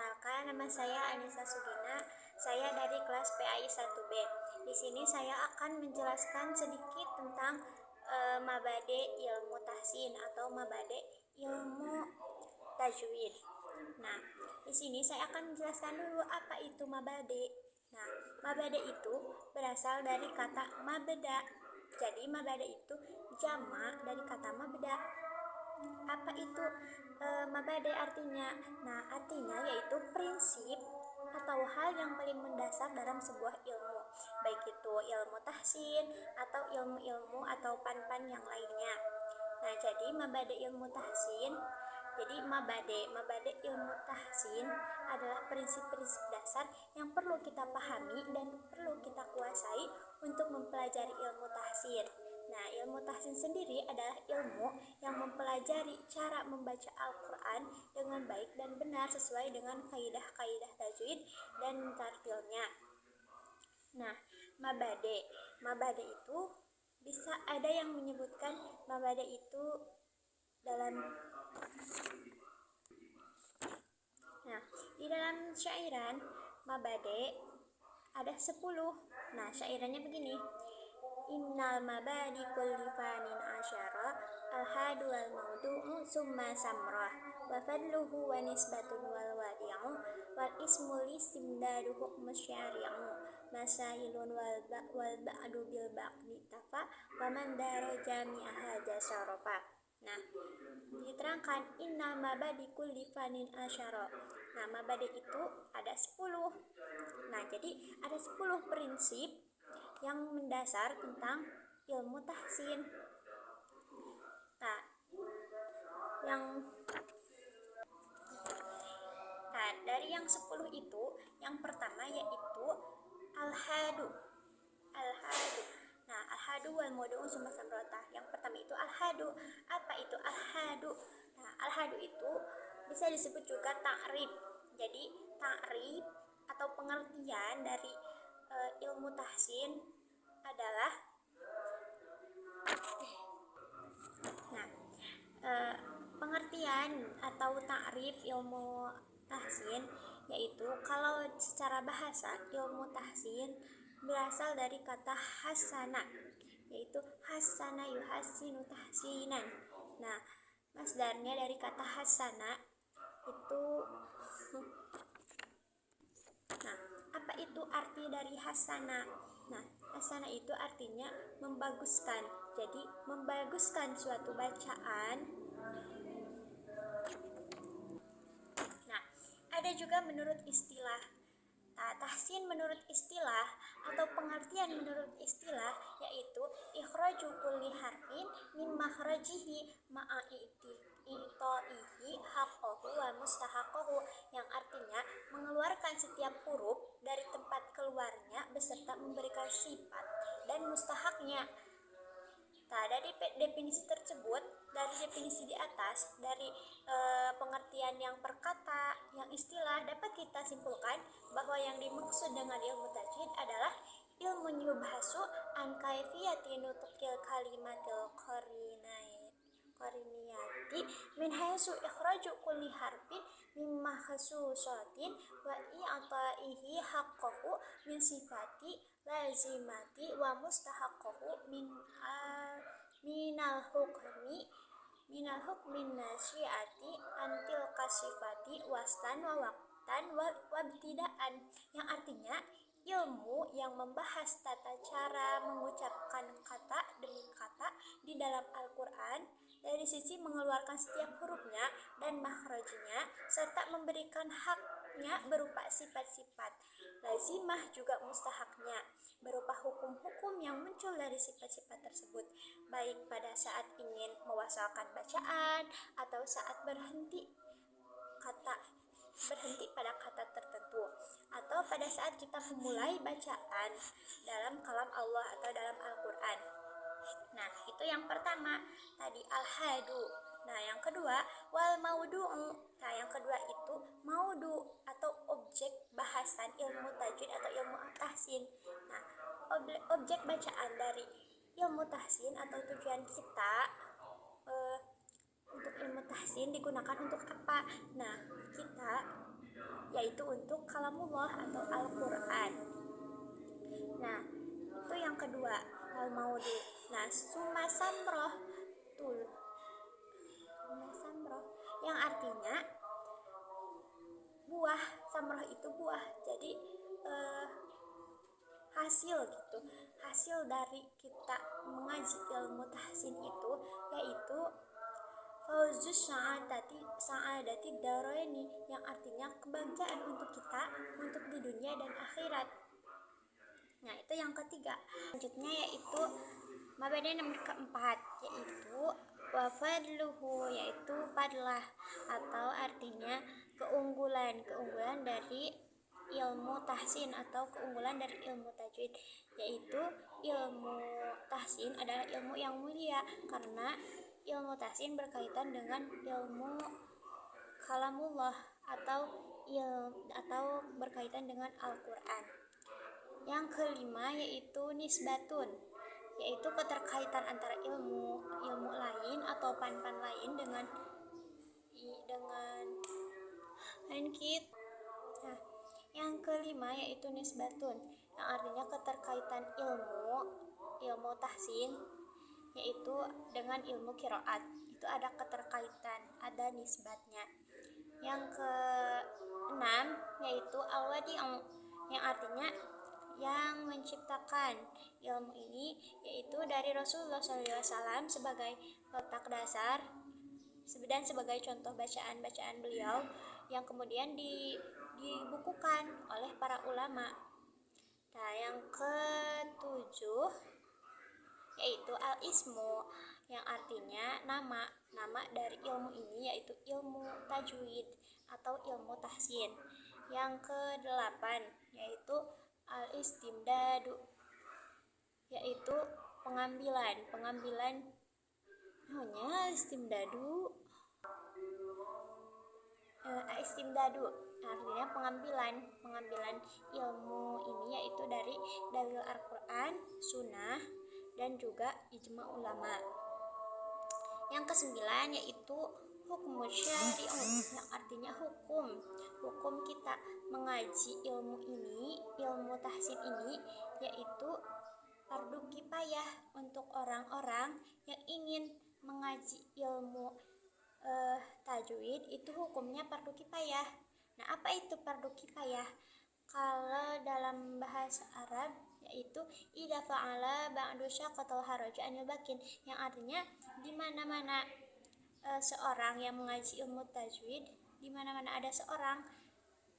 Perkenalkan, nama saya Anissa Sugina. Saya dari kelas PAI 1B. Di sini saya akan menjelaskan sedikit tentang mabade ilmu tahsin atau mabade ilmu tajwid. Nah, di sini saya akan menjelaskan dulu apa itu mabade. Nah, mabade itu berasal dari kata mabeda. Jadi mabade itu jamak dari kata mabeda. Apa itu mabade artinya? Nah, artinya yaitu prinsip atau hal yang paling mendasar dalam sebuah ilmu, baik itu ilmu tahsin atau ilmu-ilmu atau pan-pan yang lainnya. Nah, jadi mabade ilmu tahsin, mabade ilmu tahsin adalah prinsip-prinsip dasar yang perlu kita pahami dan perlu kita kuasai untuk mempelajari ilmu tahsin. Nah, ilmu tahsin sendiri adalah ilmu yang mempelajari cara membaca Al-Quran dengan baik dan benar sesuai dengan kaidah-kaidah tajwid dan tartilnya. Nah, mabade itu bisa ada yang menyebutkan mabade itu dalam di dalam syairan mabade ada 10. Nah, syairannya begini. Innal mabadi kulli fanin asyara al-hadu wal maudu'u summa samrah wa fadluhu wa nisbatun wal wadi'u wal ismu lisimdadu hukmu syari'u masailun wal ba'du bil ba'di tafa wa man daro jami'aha jasarofa. Nah, diterangkan innal mabadi kulli fanin asyara. Nah, mabadi itu ada 10. Nah, jadi ada 10 prinsip yang mendasar tentang ilmu tahsin. Dari yang 10 itu, yang pertama yaitu al-hadu. Nah, al-hadu wal maudu'u summa samrata. Yang pertama itu al-hadu. Apa itu al-hadu? Nah, al-hadu itu bisa disebut juga ta'rif. Jadi, ta'rif atau pengertian dari ilmu tahsin adalah pengertian atau ta'rif ilmu tahsin yaitu kalau secara bahasa ilmu tahsin berasal dari kata hasana, yaitu hasana yuhasinu tahsinan. Nah, masdarnya dari kata hasana itu apa itu arti dari hasana? Nah, hasana itu artinya membaguskan. Jadi, membaguskan suatu bacaan. Nah, ada juga menurut istilah. Tahsin menurut istilah atau pengertian menurut istilah yaitu ikhraju kulli harfin min makhrajihi ma'a i'ta'ihi haqqahu wa mustahaqqahu, yang artinya mengeluarkan setiap huruf dari tempat keluarnya beserta memberikan sifat dan mustahaknya. Dari definisi tersebut, dari definisi di atas, dari pengertian yang perkata, yang istilah, dapat kita simpulkan bahwa yang dimaksud dengan ilmu tajwid adalah ilmu yubhasu an kaifiyati nutqil kalimatil qariniyati min haitsu ikhraju kulli harfin min makhsusatin wa i'ta'ihi haqqahu min sifati lazimati wa mustahaqqahu minal hukmi nasyiati antil kasifati wastan wa waqtan wa wabtidaan, yang artinya ilmu yang membahas tata cara mengucapkan kata demi kata di dalam Al-Quran dari sisi mengeluarkan setiap hurufnya dan makhrajnya serta memberikan haknya berupa sifat-sifat lazimah juga mustahaknya berupa hukum-hukum yang muncul dari sifat-sifat tersebut, baik pada saat ingin mewasalkan bacaan atau saat berhenti pada kata tertentu, atau pada saat kita memulai bacaan dalam kalam Allah atau dalam Al-Quran. Nah, itu yang pertama tadi al-hadu. Nah, yang kedua wal maudu'u. Nah, yang kedua itu maudu atau objek bahasan ilmu tajwid atau ilmu tahsin. Nah, objek bacaan dari ilmu tahsin atau tujuan kita untuk ilmu tahsin digunakan untuk apa? Nah, kita yaitu untuk kalamullah atau Al-Quran. Nah, itu yang kedua, al-maudu. Nah, summa samroh yang artinya buah. Samroh itu buah, jadi hasil gitu, hasil dari kita mengaji ilmu tahsin itu yaitu fauzus sa'adati daraini, yang artinya kebahagiaan untuk kita untuk di dunia dan akhirat. Nah, itu yang ketiga. Selanjutnya yaitu mabade nomor keempat, yaitu wafadluhu, yaitu fadlah atau artinya keunggulan dari ilmu tahsin atau keunggulan dari ilmu tajwid, yaitu ilmu tahsin adalah ilmu yang mulia karena ilmu tahsin berkaitan dengan ilmu kalamullah atau berkaitan dengan Al-Quran. Yang kelima yaitu nisbatun, yaitu keterkaitan antara ilmu lain atau pan-pan lain dengan kita. Nah, yang kelima yaitu nisbatun, yang artinya keterkaitan ilmu tahsin yaitu dengan ilmu qiraat. Itu ada keterkaitan, ada nisbatnya. Yang keenam yaitu al-wadi'u, yang artinya yang menciptakan ilmu ini, yaitu dari Rasulullah SAW sebagai letak dasar dan sebagai contoh bacaan beliau yang kemudian dibukukan oleh para ulama. Nah, yang ketujuh yaitu al-ismu, yang artinya nama dari ilmu ini yaitu ilmu tajwid atau ilmu tahsin. Yang kedelapan yaitu al-istimdadu, yaitu pengambilan istimdadu artinya pengambilan ilmu ini yaitu dari dalil Al-Quran, sunnah, dan juga ijma ulama. Yang kesembilan yaitu hukum syari'u, yang artinya hukum kita mengaji ilmu tahsin ini yaitu fardu kifayah untuk orang-orang yang ingin mengaji ilmu tajwid, itu hukumnya fardu kifayah. Nah, apa itu fardu kifayah? Kalau dalam bahasa Arab yaitu idza fa'ala ba'du syaqatal haraj anil bakin, yang artinya di mana-mana seorang yang mengaji ilmu tajwid, di mana-mana ada seorang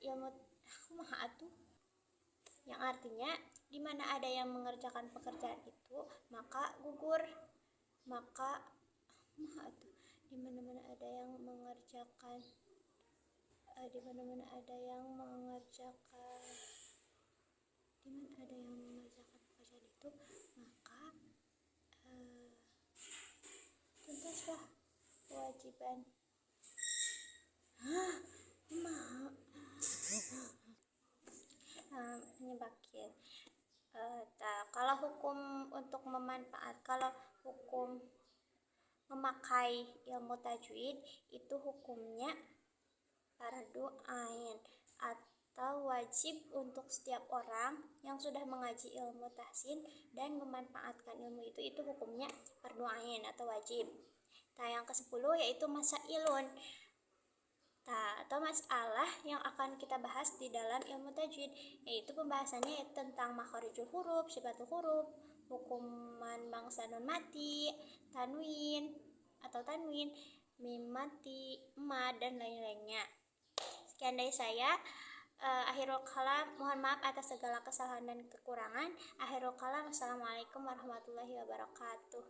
yang artinya di mana ada yang mengerjakan pekerjaan itu maka gugur, di mana-mana ada yang mengerjakan pekerjaan itu maka tuntaslah kewajiban. Menyebakin. Kalau hukum untuk kalau hukum memakai ilmu tajwid itu hukumnya fardu ain atau wajib untuk setiap orang yang sudah mengaji ilmu tahsin dan memanfaatkan ilmu itu hukumnya fardu ain atau wajib. Yang ke-10 yaitu masailun, atau masalah yang akan kita bahas di dalam ilmu tajwid, yaitu pembahasannya tentang makharijul huruf, sifatul huruf, hukuman bangsa nun mati, tanwin, mim mati, mad, dan lain-lainnya. Sekian dari saya. Akhirul kalam, mohon maaf atas segala kesalahan dan kekurangan. Akhirul kalam, assalamualaikum warahmatullahi wabarakatuh.